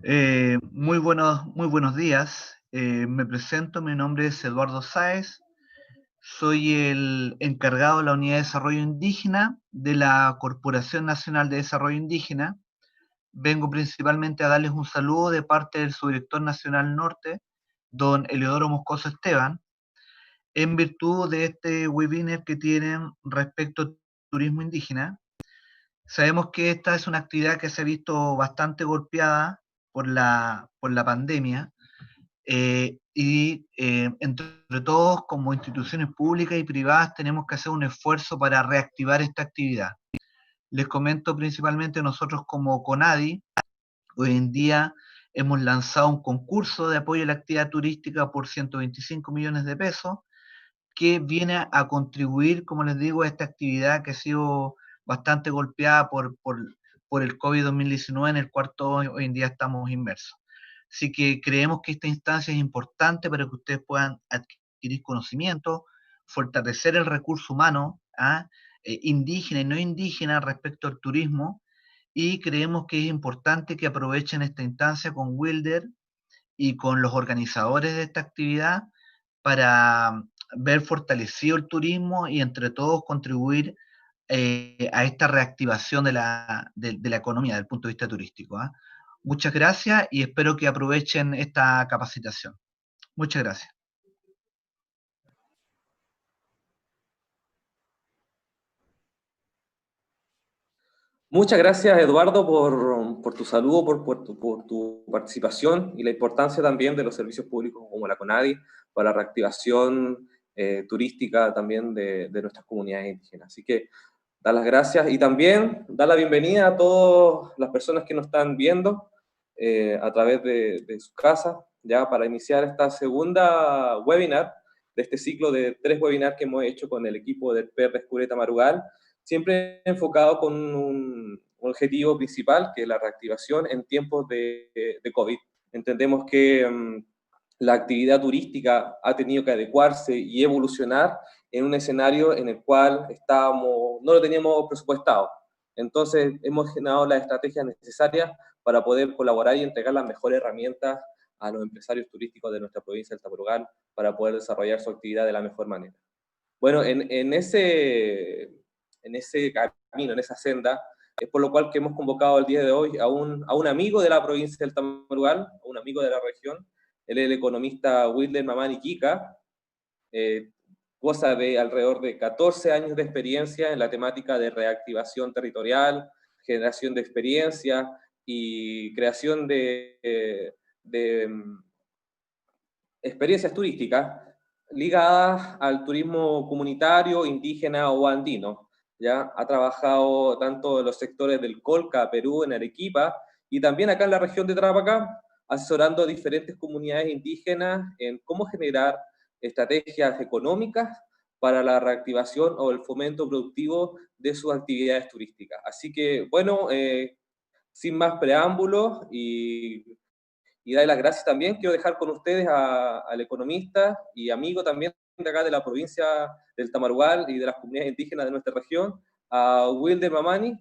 Muy buenos días. Me presento, mi nombre es Eduardo Sáez, soy el encargado de la Unidad de Desarrollo Indígena de la Corporación Nacional de Desarrollo Indígena. Vengo principalmente a darles un saludo de parte del subdirector nacional norte, don Eleodoro Moscoso Esteban, en virtud de este webinar que tienen respecto al turismo indígena. Sabemos que esta es una actividad que se ha visto bastante golpeada por la pandemia. Entre todos, como instituciones públicas y privadas, tenemos que hacer un esfuerzo para reactivar esta actividad. Les comento principalmente nosotros como CONADI, hoy en día hemos lanzado un concurso de apoyo a la actividad turística por 125 millones de pesos, que viene a contribuir, como les digo, a esta actividad que ha sido bastante golpeada por el COVID-2019, en el cual todos hoy en día estamos inmersos. Así que creemos que esta instancia es importante para que ustedes puedan adquirir conocimiento, fortalecer el recurso humano, indígena y no indígena respecto al turismo, y creemos que es importante que aprovechen esta instancia con Wilder y con los organizadores de esta actividad para ver fortalecido el turismo y entre todos contribuir a esta reactivación de la economía desde el punto de vista turístico. Muchas gracias y espero que aprovechen esta capacitación. Muchas gracias. Muchas gracias, Eduardo, por tu saludo, por tu participación y la importancia también de los servicios públicos como la CONADI para la reactivación turística también de nuestras comunidades indígenas. Así que dar las gracias y también dar la bienvenida a todas las personas que nos están viendo a través de su casa, ya para iniciar esta segunda webinar de este ciclo de 3 webinars que hemos hecho con el equipo del PER de Escureta Marugal, siempre enfocado con un objetivo principal, que es la reactivación en tiempos de COVID. Entendemos que la actividad turística ha tenido que adecuarse y evolucionar en un escenario en el cual no lo teníamos presupuestado. Entonces, hemos generado las estrategias necesarias para poder colaborar y entregar las mejores herramientas a los empresarios turísticos de nuestra provincia del Tapurugal para poder desarrollar su actividad de la mejor manera. Bueno, en ese camino, en esa senda, es por lo cual que hemos convocado el día de hoy a un amigo de la provincia del Tamurugal, a un amigo de la región. Él es el economista Wilder Mamani Kika, goza de alrededor de 14 años de experiencia en la temática de reactivación territorial, generación de experiencia y creación de experiencias turísticas ligadas al turismo comunitario, indígena o andino. ¿Ya? Ha trabajado tanto en los sectores del Colca, Perú, en Arequipa, y también acá en la región de Tarapacá, asesorando a diferentes comunidades indígenas en cómo generar estrategias económicas para la reactivación o el fomento productivo de sus actividades turísticas. Así que, bueno, sin más preámbulos y darle las gracias también, quiero dejar con ustedes al economista y amigo también de acá de la provincia del Tamarugal y de las comunidades indígenas de nuestra región, a Wilder Mamani.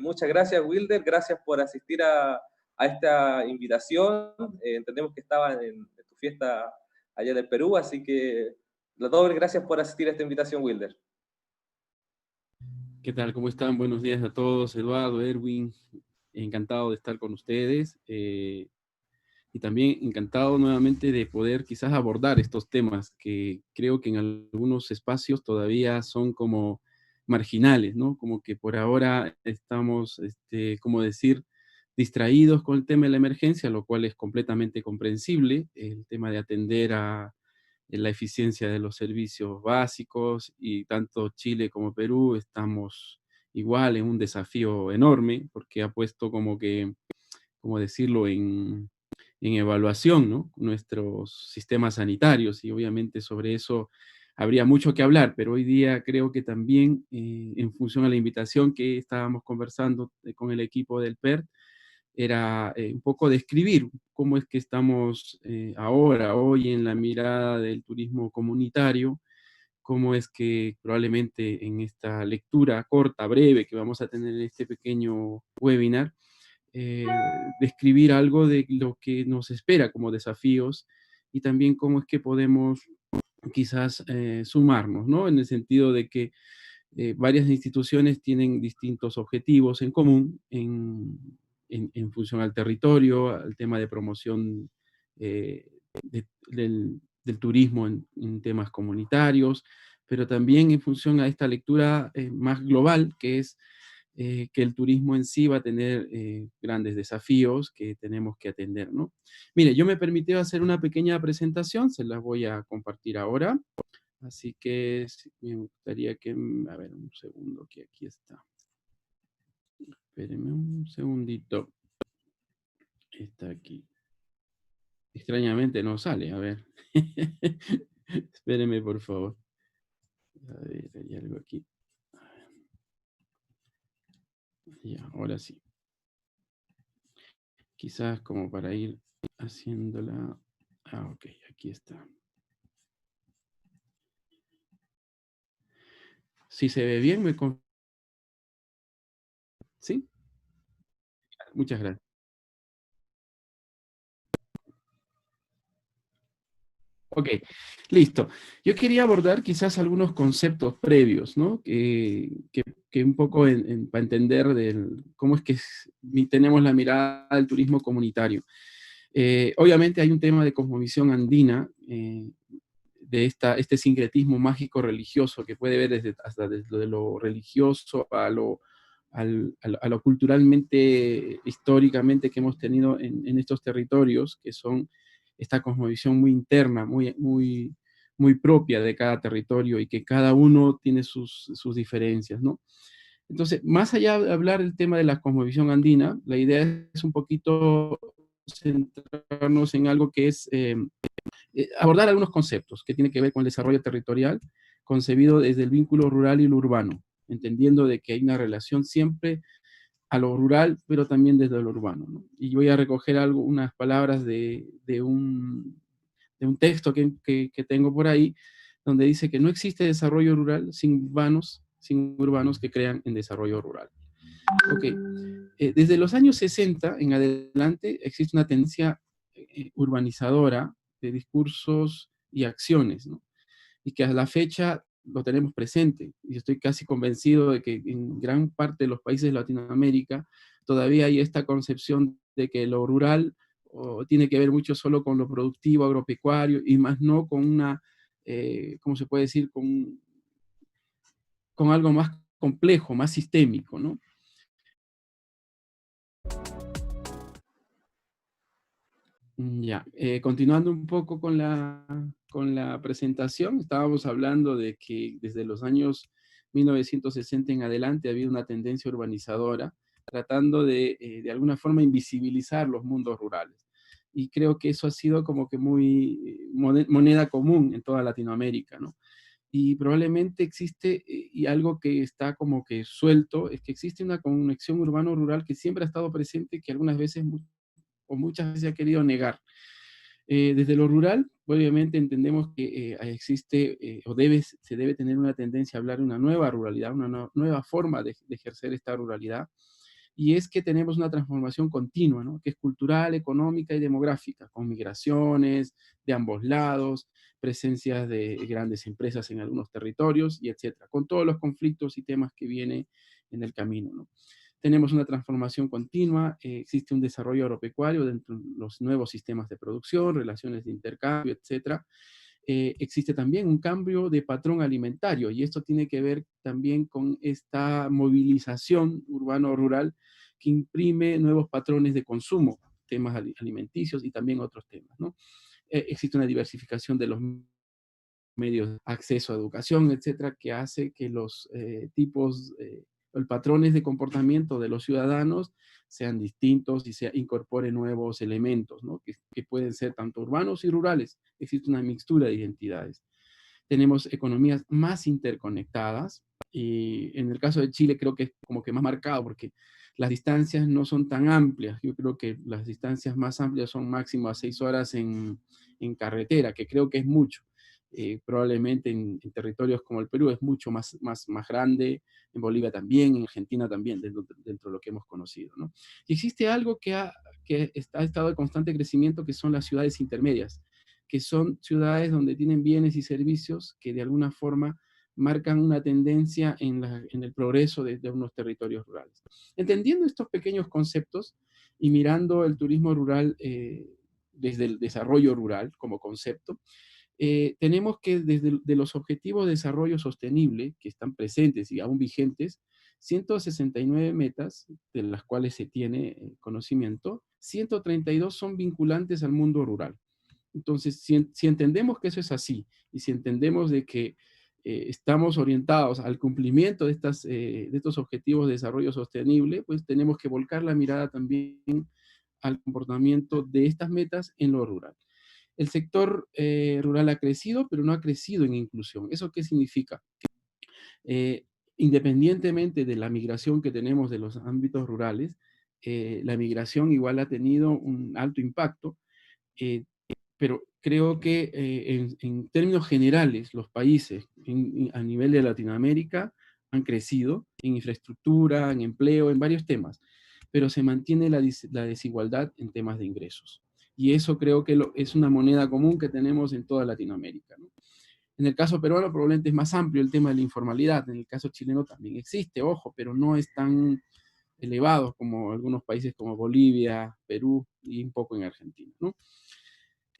Muchas gracias, Wilder, gracias por asistir a esta invitación. Entendemos que estaba en tu fiesta allá del Perú, así que las dobles gracias por asistir a esta invitación, Wilder. ¿Qué tal? ¿Cómo están? Buenos días a todos. Eduardo, Erwin, encantado de estar con ustedes y también encantado nuevamente de poder quizás abordar estos temas que creo que en algunos espacios todavía son como marginales, ¿no? Como que por ahora estamos, como decir, distraídos con el tema de la emergencia, lo cual es completamente comprensible, el tema de atender a la eficiencia de los servicios básicos, y tanto Chile como Perú estamos igual en un desafío enorme porque ha puesto como que, como decirlo, en evaluación, ¿no? Nuestros sistemas sanitarios, y obviamente sobre eso habría mucho que hablar, pero hoy día creo que también en función a la invitación que estábamos conversando con el equipo del PER, era un poco describir cómo es que estamos ahora, hoy, en la mirada del turismo comunitario, cómo es que probablemente en esta lectura corta, breve, que vamos a tener en este pequeño webinar, describir algo de lo que nos espera como desafíos y también cómo es que podemos quizás sumarnos, ¿no? En el sentido de que varias instituciones tienen distintos objetivos en común en función al territorio, al tema de promoción del turismo en temas comunitarios, pero también en función a esta lectura más global, que es que el turismo en sí va a tener grandes desafíos que tenemos que atender, ¿no? Mire, yo me permití hacer una pequeña presentación, se las voy a compartir ahora. Así que sí, me gustaría que, a ver, un segundo, que aquí está. Espérenme un segundito. Está aquí. Extrañamente no sale, a ver. Espérenme, por favor. A ver, hay algo aquí. Ya, ahora sí. Quizás como para ir haciéndola. Ah, ok, aquí está. Si se ve bien, ¿sí? Muchas gracias. Ok, listo. Yo quería abordar quizás algunos conceptos previos, ¿no? Que un poco para entender cómo es que tenemos la mirada del turismo comunitario. Obviamente hay un tema de cosmovisión andina, de este sincretismo mágico religioso que puede ver hasta desde lo religioso a lo culturalmente, históricamente que hemos tenido en estos territorios, que son esta cosmovisión muy interna, muy propia de cada territorio y que cada uno tiene sus diferencias, ¿no? Entonces, más allá de hablar del tema de la cosmovisión andina, la idea es un poquito centrarnos en algo que es abordar algunos conceptos que tienen que ver con el desarrollo territorial concebido desde el vínculo rural y lo urbano, entendiendo de que hay una relación siempre a lo rural, pero también desde lo urbano, ¿no? Y voy a recoger unas palabras de un texto que tengo por ahí, donde dice que no existe desarrollo rural sin urbanos que crean en desarrollo rural. Ok, desde los años 60 en adelante existe una tendencia urbanizadora de discursos y acciones, ¿no? Y que a la fecha lo tenemos presente. Y estoy casi convencido de que en gran parte de los países de Latinoamérica todavía hay esta concepción de que lo rural tiene que ver mucho solo con lo productivo, agropecuario, y más no con ¿cómo se puede decir? Con algo más complejo, más sistémico, ¿no? Ya, continuando un poco con la presentación, estábamos hablando de que desde los años 1960 en adelante había una tendencia urbanizadora, tratando de alguna forma invisibilizar los mundos rurales. Y creo que eso ha sido como que muy moneda común en toda Latinoamérica, ¿no? Y probablemente existe, y algo que está como que suelto, es que existe una conexión urbano-rural que siempre ha estado presente, que algunas veces o muchas veces se ha querido negar. Desde lo rural, obviamente entendemos que existe se debe tener una tendencia a hablar de una nueva ruralidad, una nueva forma de ejercer esta ruralidad, y es que tenemos una transformación continua, ¿no? Que es cultural, económica y demográfica, con migraciones de ambos lados, presencia de grandes empresas en algunos territorios, y etcétera, con todos los conflictos y temas que vienen en el camino, ¿no? Tenemos una transformación continua, existe un desarrollo agropecuario dentro de los nuevos sistemas de producción, relaciones de intercambio, etcétera. Existe también un cambio de patrón alimentario y esto tiene que ver también con esta movilización urbano-rural que imprime nuevos patrones de consumo, temas alimenticios y también otros temas, ¿no? Existe una diversificación de los medios, acceso a educación, etcétera, que hace que los patrones de comportamiento de los ciudadanos sean distintos y se incorporen nuevos elementos, ¿no? Que pueden ser tanto urbanos y rurales. Existe una mixtura de identidades. Tenemos economías más interconectadas y en el caso de Chile creo que es como que más marcado porque las distancias no son tan amplias. Yo creo que las distancias más amplias son máximo a 6 horas en carretera, que creo que es mucho. probablemente en territorios como el Perú es mucho más grande, en Bolivia también, en Argentina también, dentro de lo que hemos conocido, ¿no? Y existe algo que ha estado en constante crecimiento, que son las ciudades intermedias, que son ciudades donde tienen bienes y servicios que de alguna forma marcan una tendencia en el progreso de unos territorios rurales. Entendiendo estos pequeños conceptos y mirando el turismo rural desde el desarrollo rural como concepto, tenemos que desde de los objetivos de desarrollo sostenible que están presentes y aún vigentes, 169 metas, de las cuales se tiene conocimiento, 132 son vinculantes al mundo rural. Entonces, si entendemos que eso es así, y si entendemos de que estamos orientados al cumplimiento de estos objetivos de desarrollo sostenible, pues tenemos que volcar la mirada también al comportamiento de estas metas en lo rural. El sector rural ha crecido, pero no ha crecido en inclusión. ¿Eso qué significa? Independientemente de la migración que tenemos de los ámbitos rurales, la migración igual ha tenido un alto impacto, pero creo que en términos generales los países a nivel de Latinoamérica han crecido en infraestructura, en empleo, en varios temas, pero se mantiene la desigualdad en temas de ingresos. Y eso creo que es una moneda común que tenemos en toda Latinoamérica, ¿no? En el caso peruano probablemente es más amplio el tema de la informalidad, en el caso chileno también existe, ojo, pero no es tan elevado como algunos países como Bolivia, Perú y un poco en Argentina, ¿no?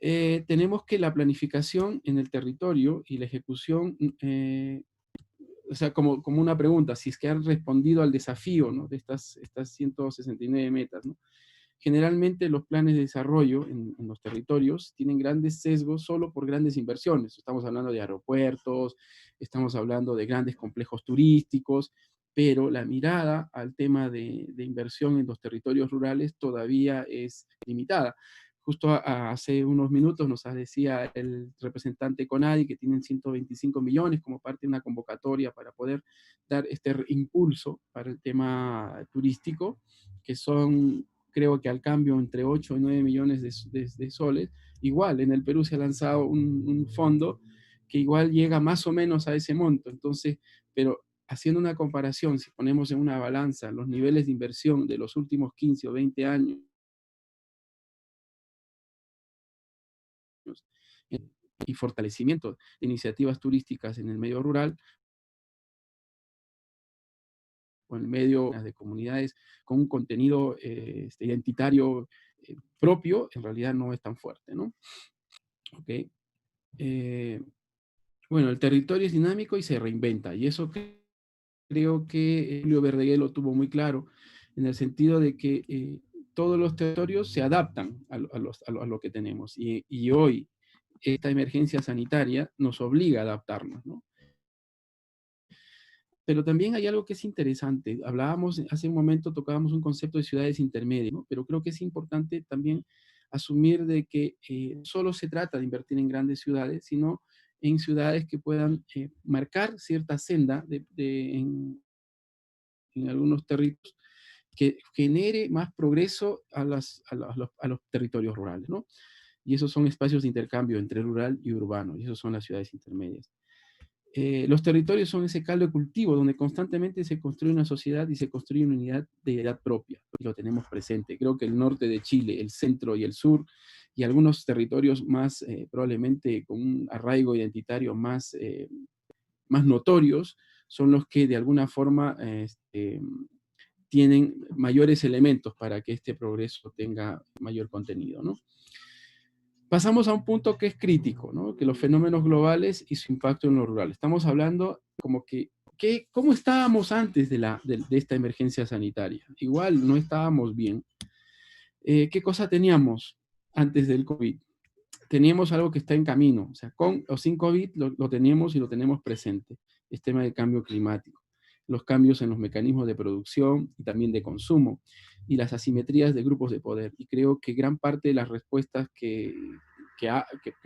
Tenemos que la planificación en el territorio y la ejecución, o sea, como una pregunta, si es que han respondido al desafío, ¿no?, de estas 169 metas, ¿no? Generalmente los planes de desarrollo en los territorios tienen grandes sesgos solo por grandes inversiones. Estamos hablando de aeropuertos, estamos hablando de grandes complejos turísticos, pero la mirada al tema de inversión en los territorios rurales todavía es limitada. Justo hace unos minutos nos decía el representante CONADI que tienen 125 millones como parte de una convocatoria para poder dar este impulso para el tema turístico, que son, creo que al cambio, entre 8 y 9 millones de soles. Igual, en el Perú se ha lanzado un fondo que igual llega más o menos a ese monto. Entonces, pero haciendo una comparación, si ponemos en una balanza los niveles de inversión de los últimos 15 o 20 años, y fortalecimiento de iniciativas turísticas en el medio rural, o en el medio de comunidades con un contenido identitario propio, en realidad no es tan fuerte, ¿no? Okay. Bueno, el territorio es dinámico y se reinventa, y eso creo que Julio Verdaguer lo tuvo muy claro, en el sentido de que todos los territorios se adaptan a lo que tenemos, y hoy esta emergencia sanitaria nos obliga a adaptarnos, ¿no? Pero también hay algo que es interesante. Hablábamos, hace un momento tocábamos un concepto de ciudades intermedias, ¿no? Pero creo que es importante también asumir de que no solo se trata de invertir en grandes ciudades, sino en ciudades que puedan marcar cierta senda en algunos territorios que genere más progreso a los territorios rurales, ¿no? Y esos son espacios de intercambio entre rural y urbano, y esos son las ciudades intermedias. Los territorios son ese caldo de cultivo donde constantemente se construye una sociedad y se construye una unidad de identidad propia. Y lo tenemos presente. Creo que el norte de Chile, el centro y el sur, y algunos territorios más, probablemente con un arraigo identitario más notorios, son los que de alguna forma tienen mayores elementos para que este progreso tenga mayor contenido, ¿no? Pasamos a un punto que es crítico, ¿no? Que los fenómenos globales y su impacto en lo rural. Estamos hablando como ¿cómo estábamos antes de esta emergencia sanitaria? Igual no estábamos bien. ¿Qué cosa teníamos antes del COVID? Teníamos algo que está en camino, o sea, con o sin COVID lo teníamos y lo tenemos presente, el tema del cambio climático, los cambios en los mecanismos de producción y también de consumo, y las asimetrías de grupos de poder. Y creo que gran parte de las respuestas que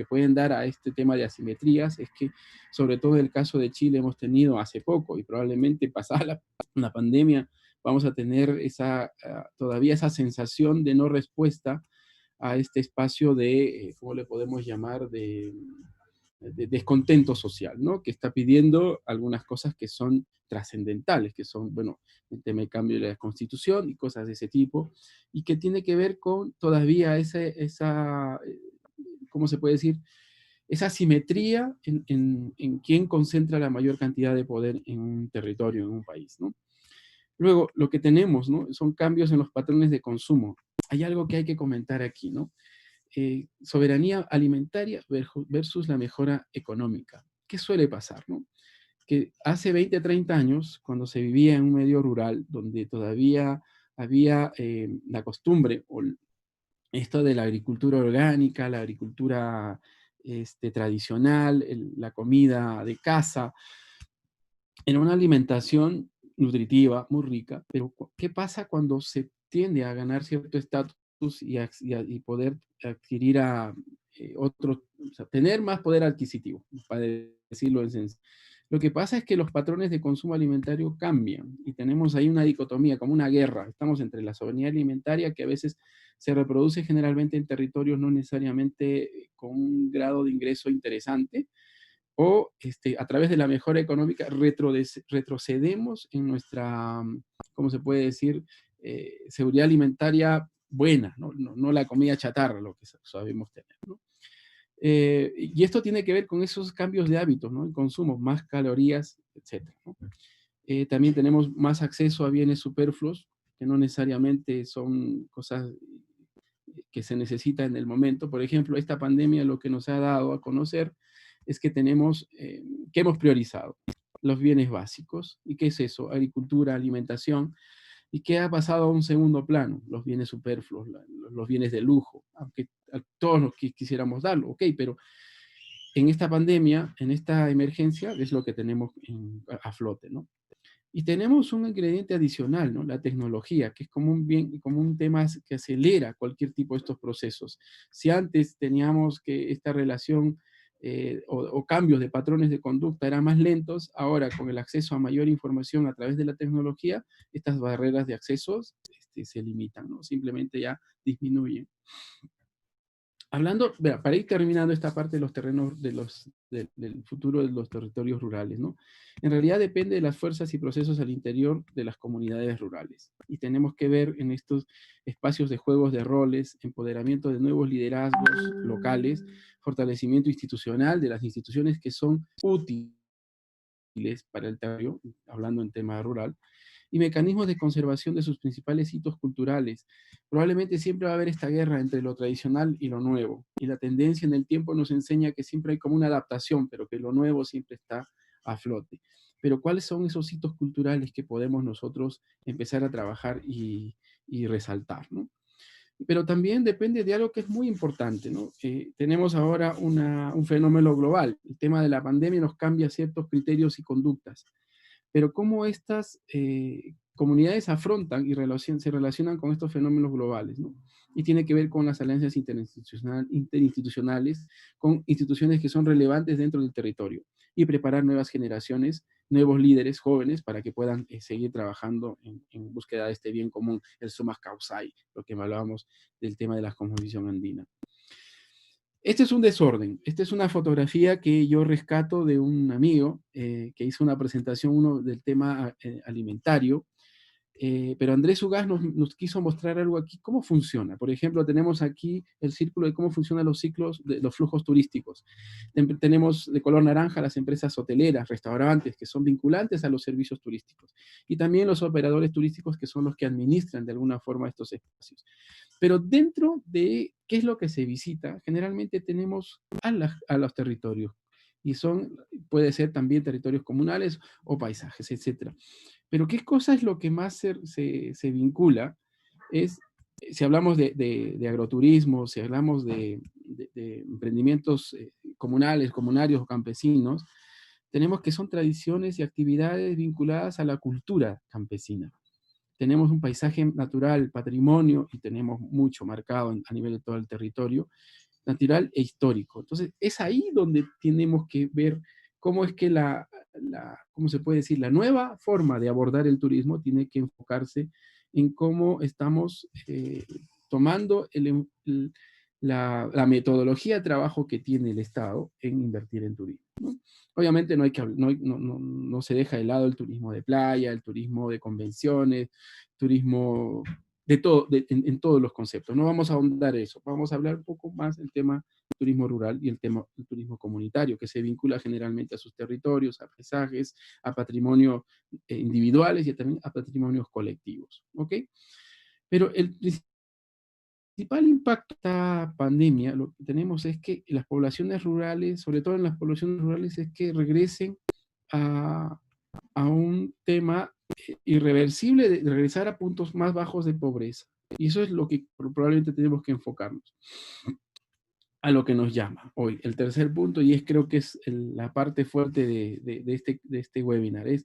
pueden dar a este tema de asimetrías es que, sobre todo en el caso de Chile, hemos tenido hace poco, y probablemente pasada la pandemia, vamos a tener todavía esa sensación de no respuesta a este espacio de, ¿cómo le podemos llamar?, descontento social, ¿no? Que está pidiendo algunas cosas que son trascendentales, que son, bueno, el tema de cambio de la Constitución y cosas de ese tipo, y que tiene que ver con todavía ¿cómo se puede decir? Esa simetría en quién concentra la mayor cantidad de poder en un territorio, en un país, ¿no? Luego, lo que tenemos, ¿no? Son cambios en los patrones de consumo. Hay algo que hay que comentar aquí, ¿no? Soberanía alimentaria versus la mejora económica. ¿Qué suele pasar, no? Que hace 20, 30 años, cuando se vivía en un medio rural, donde todavía había la costumbre, o esto de la agricultura orgánica, la agricultura tradicional, la comida de casa, era una alimentación nutritiva, muy rica, pero ¿qué pasa cuando se tiende a ganar cierto estatus y poder adquirir o sea, tener más poder adquisitivo, para decirlo en sencillo? Lo que pasa es que los patrones de consumo alimentario cambian y tenemos ahí una dicotomía, como una guerra. Estamos entre la soberanía alimentaria, que a veces se reproduce generalmente en territorios no necesariamente con un grado de ingreso interesante, o a través de la mejora económica retrocedemos en nuestra, ¿cómo se puede decir?, seguridad alimentaria buena, no la comida chatarra, lo que sabemos tener, ¿no? Y esto tiene que ver con esos cambios de hábitos, ¿no? En consumo, más calorías, etc., ¿no? También tenemos más acceso a bienes superfluos, que no necesariamente son cosas que se necesita en el momento. Por ejemplo, esta pandemia lo que nos ha dado a conocer es que tenemos, que hemos priorizado los bienes básicos. ¿Y qué es eso? Agricultura, alimentación. ¿Y qué ha pasado a un segundo plano? Los bienes superfluos, los bienes de lujo, aunque a todos nos quisiéramos darlo, ok, pero en esta pandemia, en esta emergencia, es lo que tenemos a flote, ¿no? Y tenemos un ingrediente adicional, ¿no? La tecnología, que es como un bien, como un tema que acelera cualquier tipo de estos procesos. Si antes teníamos que esta relación o cambios de patrones de conducta eran más lentos, ahora con el acceso a mayor información a través de la tecnología, estas barreras de accesos se limitan, ¿no? Simplemente ya disminuyen. Hablando, para ir terminando esta parte de los terrenos, del futuro de los territorios rurales, ¿no? En realidad depende de las fuerzas y procesos al interior de las comunidades rurales. Y tenemos que ver en estos espacios de juegos de roles, empoderamiento de nuevos liderazgos locales, fortalecimiento institucional de las instituciones que son útiles para el territorio, hablando en tema rural, y mecanismos de conservación de sus principales hitos culturales. Probablemente siempre va a haber esta guerra entre lo tradicional y lo nuevo, y la tendencia en el tiempo nos enseña que siempre hay como una adaptación, pero que lo nuevo siempre está a flote. Pero ¿cuáles son esos hitos culturales que podemos nosotros empezar a trabajar y resaltar, ¿no? Pero también depende de algo que es muy importante, ¿no? Tenemos ahora un fenómeno global. El tema de la pandemia nos cambia ciertos criterios y conductas, pero cómo estas comunidades afrontan y se relacionan con estos fenómenos globales, ¿no? Y tiene que ver con las alianzas interinstitucionales, con instituciones que son relevantes dentro del territorio, y preparar nuevas generaciones, nuevos líderes jóvenes para que puedan seguir trabajando en búsqueda de este bien común, el sumas causai, lo que hablábamos del tema de la cosmovisión andina. Este es un desorden. Esta es una fotografía que yo rescato de un amigo que hizo una presentación del tema alimentario, pero Andrés Ugaz nos quiso mostrar algo aquí, cómo funciona. Por ejemplo, tenemos aquí el círculo de cómo funcionan los ciclos de los flujos turísticos. Tenemos de color naranja las empresas hoteleras, restaurantes, que son vinculantes a los servicios turísticos. Y también los operadores turísticos, que son los que administran de alguna forma estos espacios. Pero dentro de qué es lo que se visita, generalmente tenemos a los territorios. Y puede ser también territorios comunales o paisajes, etc. Pero ¿qué cosa es lo que más se vincula? Si hablamos de agroturismo, si hablamos de emprendimientos comunarios o campesinos, tenemos que son tradiciones y actividades vinculadas a la cultura campesina. Tenemos un paisaje natural, patrimonio, y tenemos mucho marcado a nivel de todo el territorio, natural e histórico. Entonces, es ahí donde tenemos que ver cómo es que ¿cómo se puede decir? La nueva forma de abordar el turismo tiene que enfocarse en cómo estamos tomando la metodología de trabajo que tiene el Estado en invertir en turismo, ¿no? Obviamente no se deja de lado el turismo de playa, el turismo de convenciones, turismo de todo, en todos los conceptos. No vamos a ahondar eso, vamos a hablar un poco más del tema turismo rural y el tema del turismo comunitario, que se vincula generalmente a sus territorios, a paisajes, a patrimonio individuales y también a patrimonios colectivos, ¿ok? Pero el principal impacto de esta pandemia, lo que tenemos es que las poblaciones rurales, sobre todo en las poblaciones rurales, es que regresen a, a un tema irreversible de regresar a puntos más bajos de pobreza. Y eso es lo que probablemente tenemos que enfocarnos, a lo que nos llama hoy. El tercer punto, y creo que es la parte fuerte de este webinar, es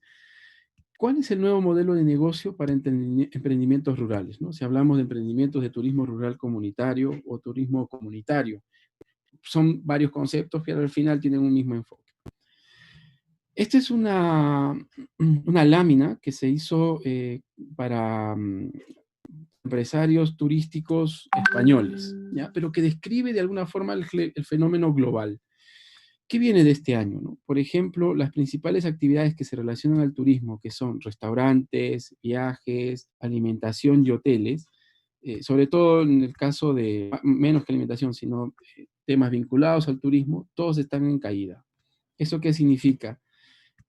¿cuál es el nuevo modelo de negocio para emprendimientos rurales, ¿no? Si hablamos de emprendimientos de turismo rural comunitario o turismo comunitario. Son varios conceptos que al final tienen un mismo enfoque. Esta es una lámina que se hizo para empresarios turísticos españoles, ¿ya? Pero que describe de alguna forma el fenómeno global. ¿Qué viene de este año, no? Por ejemplo, las principales actividades que se relacionan al turismo, que son restaurantes, viajes, alimentación y hoteles, sobre todo en el caso de, menos que alimentación, sino temas vinculados al turismo, todos están en caída. ¿Eso qué significa?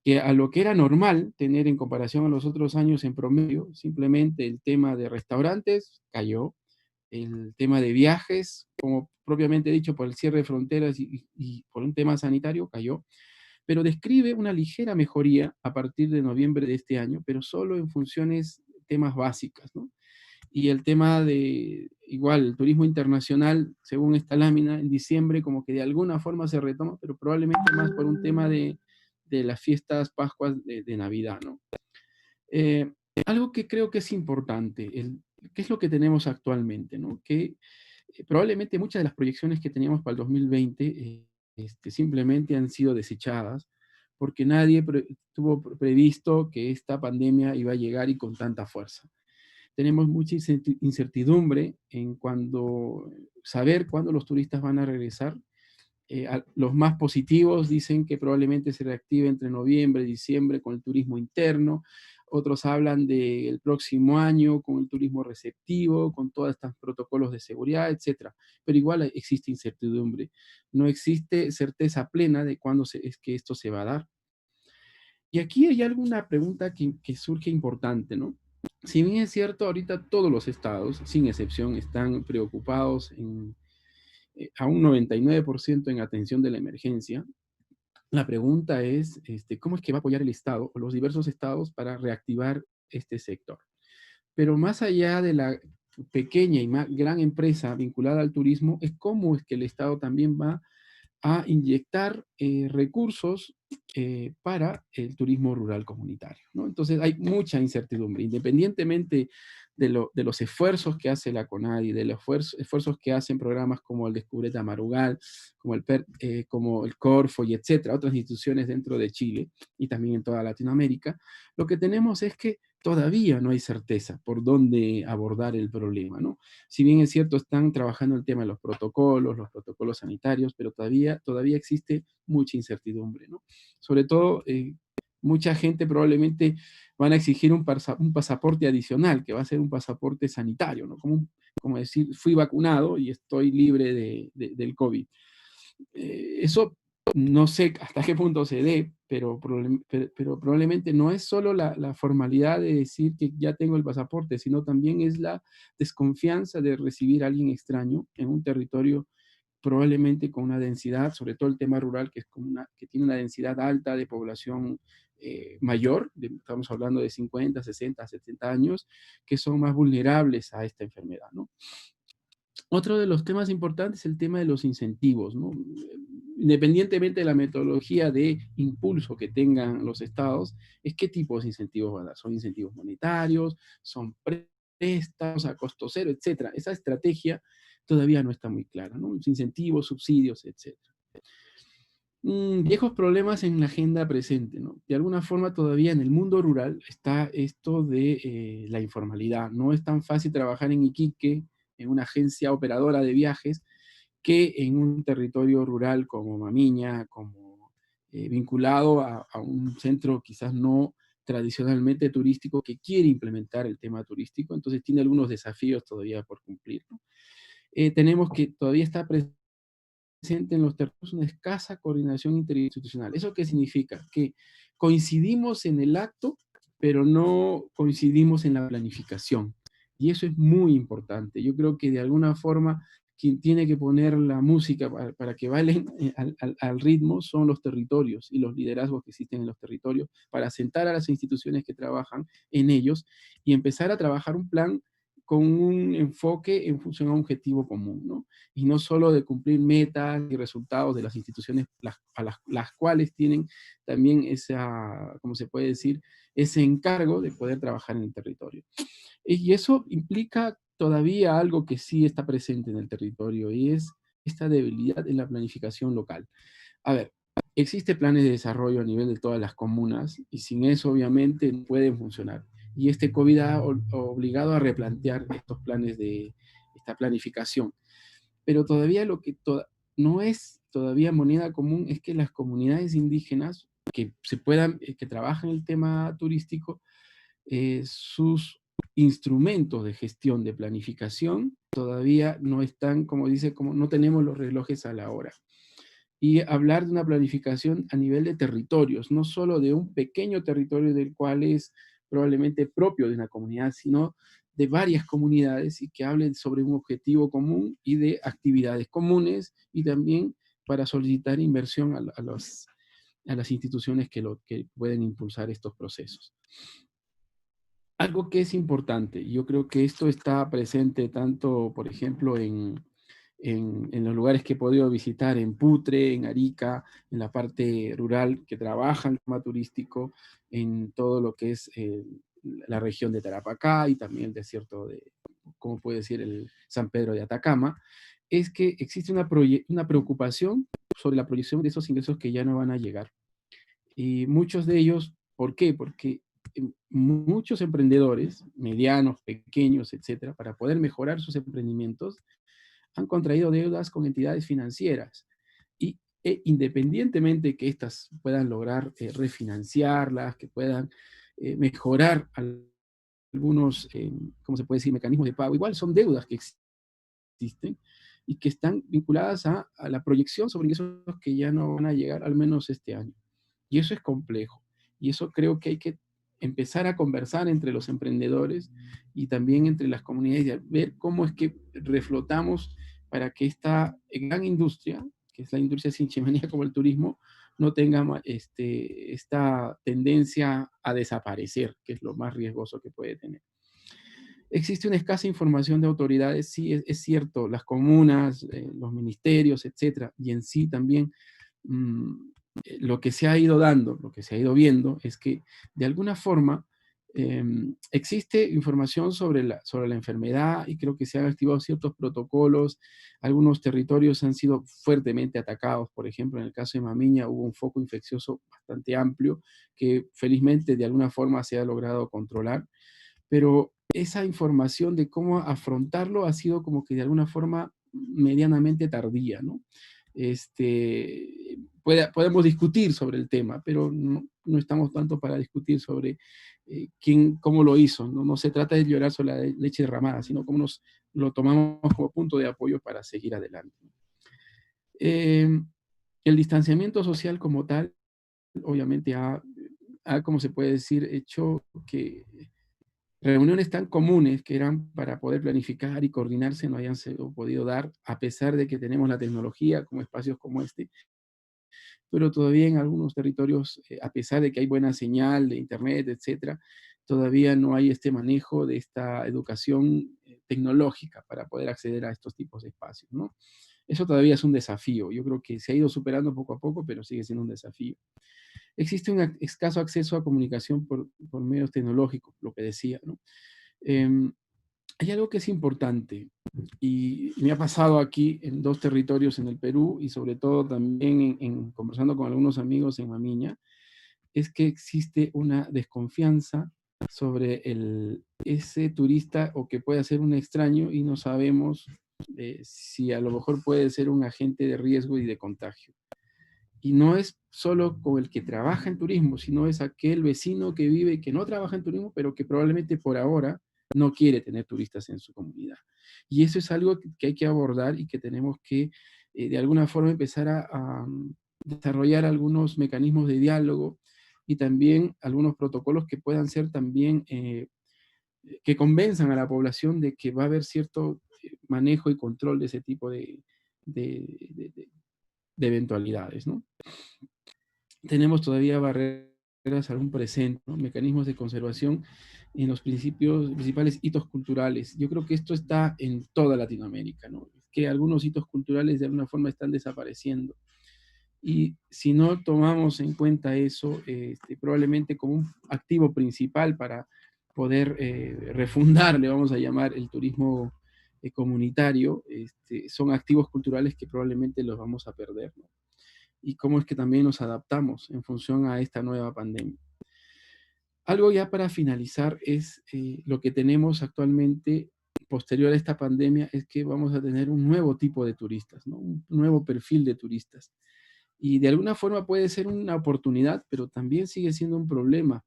Que a lo que era normal tener en comparación a los otros años en promedio, simplemente el tema de restaurantes cayó, el tema de viajes, como propiamente dicho, por el cierre de fronteras y por un tema sanitario, cayó, pero describe una ligera mejoría a partir de noviembre de este año, pero solo en funciones, temas básicas, ¿no? Y el tema de, igual, el turismo internacional, según esta lámina, en diciembre como que de alguna forma se retoma, pero probablemente más por un tema de las fiestas Pascuas de Navidad, ¿no? Algo que creo que es importante, ¿qué es lo que tenemos actualmente, ¿no? Que probablemente muchas de las proyecciones que teníamos para el 2020 simplemente han sido desechadas porque nadie tuvo previsto que esta pandemia iba a llegar y con tanta fuerza. Tenemos mucha incertidumbre en saber cuándo los turistas van a regresar. Los más positivos dicen que probablemente se reactive entre noviembre y diciembre con el turismo interno. Otros hablan del próximo año con el turismo receptivo, con todos estos protocolos de seguridad, etc. Pero igual existe incertidumbre. No existe certeza plena de cuándo es que esto se va a dar. Y aquí hay alguna pregunta que surge importante, ¿no? Si bien es cierto, ahorita todos los estados, sin excepción, están preocupados a un 99% en atención de la emergencia, la pregunta es, ¿cómo es que va a apoyar el Estado o los diversos estados para reactivar este sector? Pero más allá de la pequeña y gran empresa vinculada al turismo, es cómo es que el Estado también va a inyectar recursos para el turismo rural comunitario, ¿no? Entonces hay mucha incertidumbre, independientemente de los esfuerzos que hace la CONADI, de los esfuerzos que hacen programas como el Descubrete a Marugal, como el Corfo y etcétera, otras instituciones dentro de Chile y también en toda Latinoamérica. Lo que tenemos es que todavía no hay certeza por dónde abordar el problema, ¿no? Si bien es cierto, están trabajando el tema de los protocolos sanitarios, pero todavía existe mucha incertidumbre, ¿no? Sobre todo, mucha gente probablemente van a exigir un pasaporte adicional, que va a ser un pasaporte sanitario, ¿no? Como decir, fui vacunado y estoy libre del COVID. Eso no sé hasta qué punto se dé, pero probablemente no es solo la formalidad de decir que ya tengo el pasaporte, sino también es la desconfianza de recibir a alguien extraño en un territorio probablemente con una densidad, sobre todo el tema rural, que tiene una densidad alta de población mayor, estamos hablando de 50, 60, 70 años, que son más vulnerables a esta enfermedad, ¿no? Otro de los temas importantes es el tema de los incentivos, ¿no? Independientemente de la metodología de impulso que tengan los estados, es qué tipos de incentivos van a dar. ¿Son incentivos monetarios? ¿Son préstamos a costo cero, etcétera? Esa estrategia todavía no está muy clara, ¿no? Los incentivos, subsidios, etcétera. Viejos problemas en la agenda presente, ¿no? De alguna forma todavía en el mundo rural está esto de la informalidad. No es tan fácil trabajar en Iquique, en una agencia operadora de viajes, que en un territorio rural como Mamiña, como vinculado a un centro quizás no tradicionalmente turístico que quiere implementar el tema turístico, entonces tiene algunos desafíos todavía por cumplir, ¿no? Tenemos que todavía está presente en los territorios una escasa coordinación interinstitucional. ¿Eso qué significa? Que coincidimos en el acto, pero no coincidimos en la planificación. Y eso es muy importante. Yo creo que de alguna forma quien tiene que poner la música para que bailen al ritmo son los territorios y los liderazgos que existen en los territorios para sentar a las instituciones que trabajan en ellos y empezar a trabajar un plan con un enfoque en función a un objetivo común, ¿no? Y no solo de cumplir metas y resultados de las instituciones las cuales tienen también esa, ¿cómo se puede decir?, ese encargo de poder trabajar en el territorio. Y eso implica todavía algo que sí está presente en el territorio, y es esta debilidad en la planificación local. A ver, existen planes de desarrollo a nivel de todas las comunas, y sin eso obviamente no pueden funcionar. Y este COVID ha obligado a replantear estos planes de esta planificación. Pero todavía lo que no es todavía moneda común es que las comunidades indígenas que trabajan el tema turístico, sus instrumentos de gestión, de planificación, todavía no están, como dice, como no tenemos los relojes a la hora. Y hablar de una planificación a nivel de territorios, no solo de un pequeño territorio del cual es probablemente propio de una comunidad, sino de varias comunidades y que hablen sobre un objetivo común y de actividades comunes y también para solicitar inversión a las instituciones que pueden impulsar estos procesos. Algo que es importante, yo creo que esto está presente tanto, por ejemplo, en los lugares que he podido visitar, en Putre, en Arica, en la parte rural que trabajan el tema turístico, en todo lo que es la región de Tarapacá y también el desierto de, ¿cómo puede decir?, el San Pedro de Atacama, es que existe una preocupación sobre la proyección de esos ingresos que ya no van a llegar. Y muchos de ellos, ¿por qué? Porque muchos emprendedores, medianos, pequeños, etcétera, para poder mejorar sus emprendimientos, han contraído deudas con entidades financieras. Y independientemente que éstas puedan lograr refinanciarlas, que puedan mejorar algunos, ¿cómo se puede decir?, mecanismos de pago, igual son deudas que existen y que están vinculadas a la proyección sobre ingresos que ya no van a llegar, al menos este año. Y eso es complejo. Y eso creo que hay que empezar a conversar entre los emprendedores y también entre las comunidades, y a ver cómo es que reflotamos para que esta gran industria, que es la industria sin chimenea como el turismo, no tenga esta tendencia a desaparecer, que es lo más riesgoso que puede tener. Existe una escasa información de autoridades, sí, es cierto, las comunas, los ministerios, etcétera, y en sí también lo que se ha ido dando, lo que se ha ido viendo, es que de alguna forma existe información sobre la enfermedad y creo que se han activado ciertos protocolos. Algunos territorios han sido fuertemente atacados. Por ejemplo, en el caso de Mamiña hubo un foco infeccioso bastante amplio que felizmente de alguna forma se ha logrado controlar, pero esa información de cómo afrontarlo ha sido como que de alguna forma medianamente tardía, ¿no? Podemos discutir sobre el tema, pero no estamos tanto para discutir sobre cómo lo hizo. No se trata de llorar sobre la leche derramada, sino cómo lo tomamos como punto de apoyo para seguir adelante. El distanciamiento social como tal, obviamente como se puede decir, hecho que reuniones tan comunes que eran para poder planificar y coordinarse no hayan podido dar, a pesar de que tenemos la tecnología como espacios como este. Pero todavía en algunos territorios, a pesar de que hay buena señal de internet, etcétera, todavía no hay este manejo de esta educación tecnológica para poder acceder a estos tipos de espacios, ¿no? Eso todavía es un desafío. Yo creo que se ha ido superando poco a poco, pero sigue siendo un desafío. Existe un escaso acceso a comunicación por medios tecnológicos, lo que decía, ¿no? Hay algo que es importante y me ha pasado aquí en 2 territorios en el Perú y sobre todo también conversando con algunos amigos en Mamiña, es que existe una desconfianza sobre ese turista o que puede ser un extraño y no sabemos si a lo mejor puede ser un agente de riesgo y de contagio. Y no es solo con el que trabaja en turismo, sino es aquel vecino que vive y que no trabaja en turismo, pero que probablemente por ahora no quiere tener turistas en su comunidad. Y eso es algo que hay que abordar y que tenemos que, de alguna forma, empezar a desarrollar algunos mecanismos de diálogo y también algunos protocolos que puedan ser también, que convenzan a la población de que va a haber cierto manejo y control de ese tipo de, de eventualidades, ¿no? Tenemos todavía barreras aún presentes, ¿no? Mecanismos de conservación en los principales hitos culturales. Yo creo que esto está en toda Latinoamérica, ¿no? Que algunos hitos culturales de alguna forma están desapareciendo. Y si no tomamos en cuenta eso, probablemente como un activo principal para poder refundar, le vamos a llamar, el turismo comunitario, son activos culturales que probablemente los vamos a perder, ¿no? Y cómo es que también nos adaptamos en función a esta nueva pandemia. Algo ya para finalizar es lo que tenemos actualmente posterior a esta pandemia, es que vamos a tener un nuevo tipo de turistas, ¿no? Un nuevo perfil de turistas. Y de alguna forma puede ser una oportunidad, pero también sigue siendo un problema.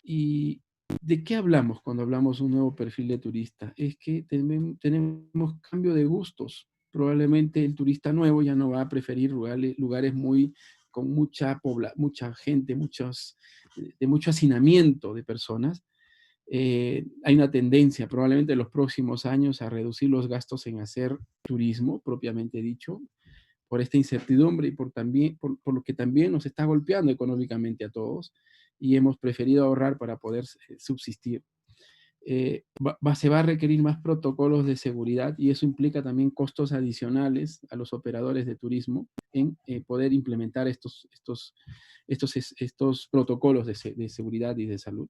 ¿Y de qué hablamos cuando hablamos de un nuevo perfil de turista? Es que tenemos cambio de gustos. Probablemente el turista nuevo ya no va a preferir lugares muy, con mucha gente, de mucho hacinamiento de personas. Hay una tendencia probablemente en los próximos años a reducir los gastos en hacer turismo, propiamente dicho, por esta incertidumbre y por lo que también nos está golpeando económicamente a todos y hemos preferido ahorrar para poder subsistir. Se va a requerir más protocolos de seguridad y eso implica también costos adicionales a los operadores de turismo en poder implementar estos protocolos de seguridad y de salud.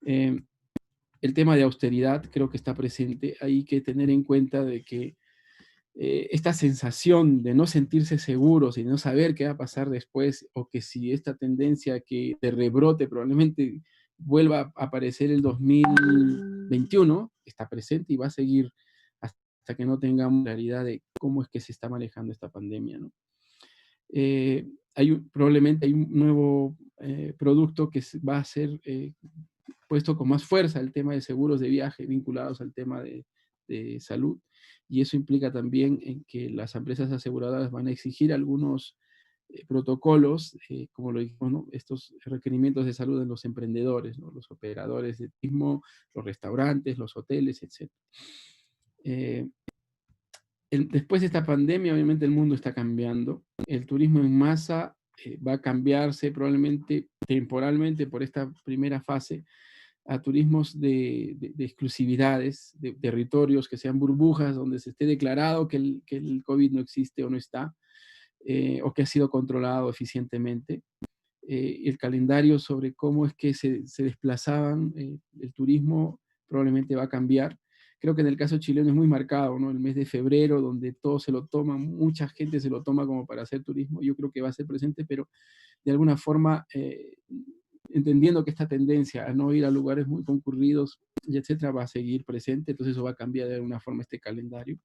El tema de austeridad creo que está presente. Hay que tener en cuenta de que esta sensación de no sentirse seguros y no saber qué va a pasar después, o que si esta tendencia de rebrote probablemente vuelva a aparecer el 2021, está presente y va a seguir hasta que no tengamos claridad de cómo es que se está manejando esta pandemia, ¿no? Probablemente hay un nuevo producto que va a ser puesto con más fuerza, el tema de seguros de viaje vinculados al tema de salud, y eso implica también en que las empresas aseguradoras van a exigir algunos protocolos, como lo dijimos, ¿no? Estos requerimientos de salud en los emprendedores, ¿no? Los operadores de turismo, los restaurantes, los hoteles, etc. Después de esta pandemia, obviamente el mundo está cambiando. El turismo en masa va a cambiarse probablemente temporalmente por esta primera fase a turismos de exclusividades, de territorios que sean burbujas, donde se esté declarado que el COVID no existe o no está, o que ha sido controlado eficientemente. El calendario sobre cómo es que se desplazaban el turismo probablemente va a cambiar. Creo que en el caso chileno es muy marcado, ¿no? El mes de febrero, donde todo se lo toma, mucha gente se lo toma como para hacer turismo, yo creo que va a ser presente, pero de alguna forma, entendiendo que esta tendencia a no ir a lugares muy concurridos, y etcétera, va a seguir presente, entonces eso va a cambiar de alguna forma este calendario.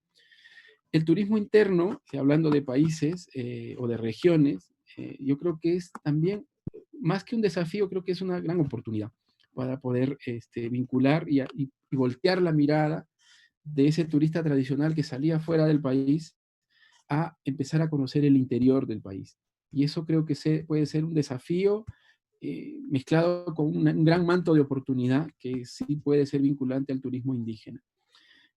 El turismo interno, hablando de países o de regiones, yo creo que es también, más que un desafío, creo que es una gran oportunidad para poder vincular y voltear la mirada de ese turista tradicional que salía fuera del país a empezar a conocer el interior del país. Y eso creo que puede ser un desafío mezclado con un gran manto de oportunidad que sí puede ser vinculante al turismo indígena.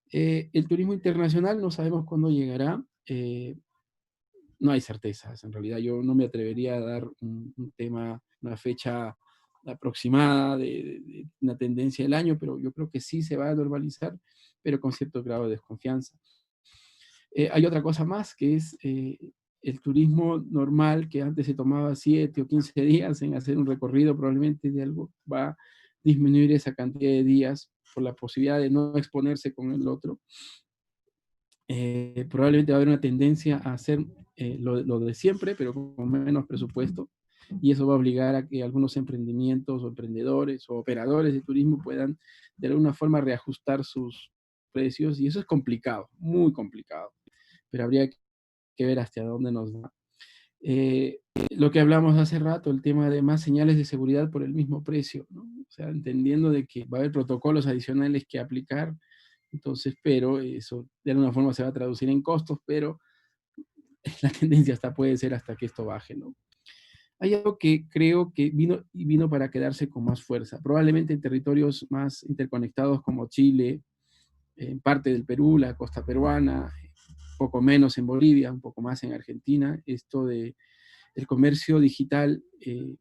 El turismo internacional no sabemos cuándo llegará. No hay certezas, en realidad yo no me atrevería a dar un tema, una fecha aproximada de una tendencia del año, pero yo creo que sí se va a normalizar, pero con cierto grado de desconfianza. Hay otra cosa más, que es el turismo normal, que antes se tomaba 7 o 15 días en hacer un recorrido, probablemente de algo va a disminuir esa cantidad de días por la posibilidad de no exponerse con el otro. Probablemente va a haber una tendencia a hacer lo de siempre, pero con menos presupuesto, y eso va a obligar a que algunos emprendimientos o emprendedores o operadores de turismo puedan de alguna forma reajustar sus precios, y eso es complicado, muy complicado, pero habría que ver hasta dónde nos va. Lo que hablamos hace rato, el tema de más señales de seguridad por el mismo precio, ¿no? O sea, entendiendo de que va a haber protocolos adicionales que aplicar, entonces, pero eso de alguna forma se va a traducir en costos, pero la tendencia hasta puede ser hasta que esto baje, ¿no? Hay algo que creo que vino para quedarse con más fuerza, probablemente en territorios más interconectados como Chile, en parte del Perú, la costa peruana, un poco menos en Bolivia, un poco más en Argentina, esto de el comercio digital,